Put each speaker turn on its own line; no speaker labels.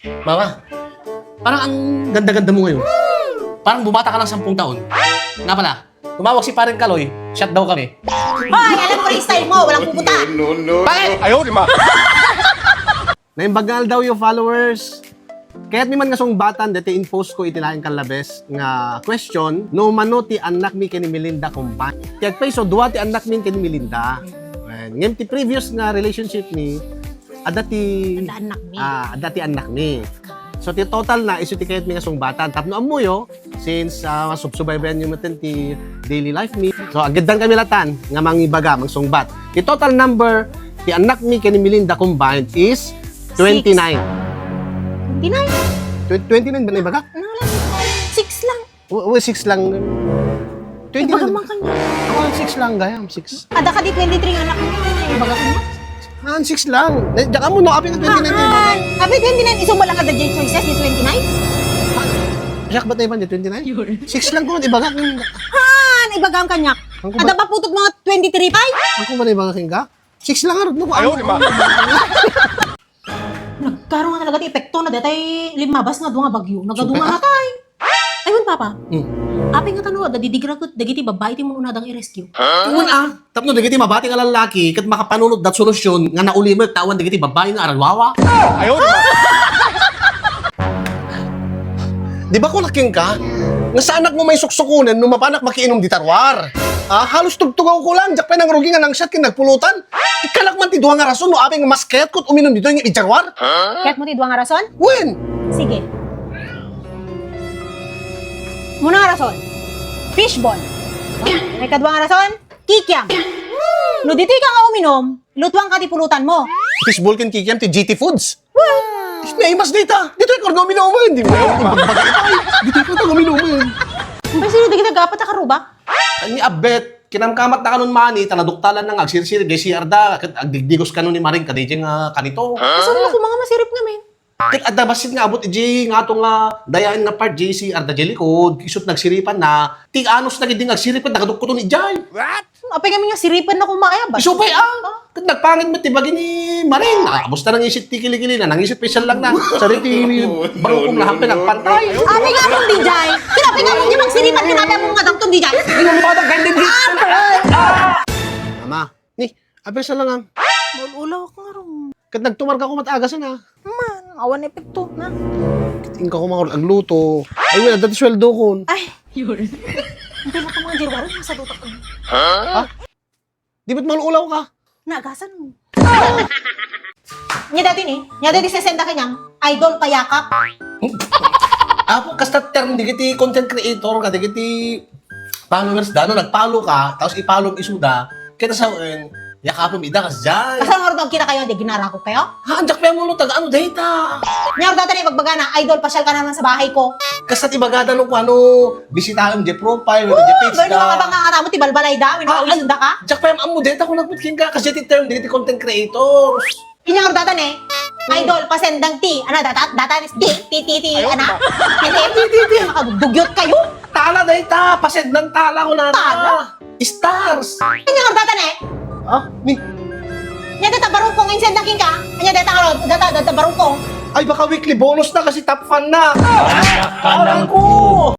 Mama, parang ang ganda-ganda mo ngayon. Parang bumata ka ng 10 taon. Nga pala, tumawag si Paring Kaloy, shut daw kami.
Hoy, alam ko rin style mo, walang pupunta.
Bakit?
Ayaw, di ma.
Naimbagal daw yung followers. Kaya't may man nga song batan dati in post ko itilayan kan labes nga question no mano ti anak mi kini Melinda kumpan. Ti agpaiso duwa ti anak mi kini Melinda. Ngem ti previous nga relationship ni adati adati anak mi. So ti total na isu ti kayat mi nga song batan tapno amuyo since subsubaybayan yung maten ti daily life mi. So agad kami latan nga mangibaga mang songbat. Ti total number ti anak mi kini Melinda combined is 29. 29 ba na ibaga?
Ano lang, 6 lang.
6 lang. 29.
Ibaga man kanya.
Ako 6 lang, gayam. 6.
Ada ka di 23 anak mo. Ibaga kanya.
6 lang. Diyan ka mo, no? Apin ka 29 na ibaga.
Abi 29, iso mo lang kada J choices ni 29?
Jack, ba't na iba niya? 29? 6 lang ko, ibaga.
Han, ibaga ang kanya.
Ang
Ada pa putot mga 23 pa?
Ako ba na ibaga king ka? 6 lang, harap mo ko.
Ayaw, di ma.
Nagkaroon nga talaga ti epekto na datay limabas nga dunga bagyo. Nagadunga na tay. Ayun papa. Aping nga tanong, dadidigragot, dagiti babae ti mo unadang i-rescue.
Tuwan tapno dagiti mabati nga lalaki kat makapanunod dat solusyon nga nauli mo tawan dagiti babae nga aralwawa.
Ayaw, di ma.
Di ba kung laking ka? Nga sa anak mo may suksukunan, nung mapanak makiinom di tarwar. Halos tugtugaw ko lang, Jack pa nang rugi nga nang shot kin nagpulutan. Ikalak man ti duha nga rason, no aping mas kayat ko't uminom dito yung itarwar.
Kaya't mo ti duwa nga rason?
When?
Sige. Muna nga rason. Fishball. May kadwa nga rason? Kikiam. No dito ka nga uminom, lutuang ka ti pulutan mo.
Fishball kin kikiam ti GT Foods. May mas dita. Dito yung karga uminuman. Di ba? Dito yung karga uminuman.
Ay, sino dagiti gapat na karuba?
Ni abet kinamkamat na kanon mani tanaduktalan nang agsirsir gay si Arda ket agdigdigos kanon ni Maring kadije nga kanito.
Kasi ko mga masirip nga men.
Ket adda basit nga abot iji nga to nga dayain nga part JC Arda jelikod isut nagsiripan na ti anos na gid agsiripan nakadukkuton ni Jay.
Apay kami nga siripan na kumaya ba?
Isupay ket nagpangit mo ti bagi ni Maring. Amos ta nang isit ti kilikili na nang isit special lang na. Sari ti barukong na hampe nagpantay.
Apay nga mong dijay. Kinapay nga mong di magsiripan kinapay mong nga dangtong dijay.
Ino mo ta gandin hit.
Mama, ni, apesa lang ang.
Mululaw ako nga ron.
Kat nagtumar ka ko matagasan ha.
Man, awan epekto na.
King ka ko mga agluto. Ay, wala, dati sweldo ko.
Ay, yun. Ang pila ka mga jirwaro, nasa dutak ko.
Di ba't malulaw ka?
Nagasan mo. Nya dati ni, nya dati 60 kanyang, idol payakap.
Apo kasta term digiti content creator ka digiti followers dano nagpalo ka tapos ipalo isuda kita sa yakapom ida kas jay.
Asa nga rin kita kayo, di ginara ko kayo?
Ha anjak pa mo no taga ano data.
Nya rin dati ni pagbaga na, idol pasyal ka naman sa bahay ko.
Kasta ibagada no ano bisitahan je profile or je page
Pero mga
ka.
banga nga tamo, tibalbalay daw, inakawis da ka.
Anjak pa mo data ko nagputkin ka kasi ti term digiti content creators.
Inya rin dati ni, idol pasendang ti, ano data ni ti, ana. Ti, makagdugyot kayo.
Tala data pased ng tala ko na.
Tala?
Stars.
Inya rin dati ni,
Ni,
nya data barungkong insendakin ka, nya data barungkong.
ay baka weekly bonus na kasi top fan na.
Alam ko.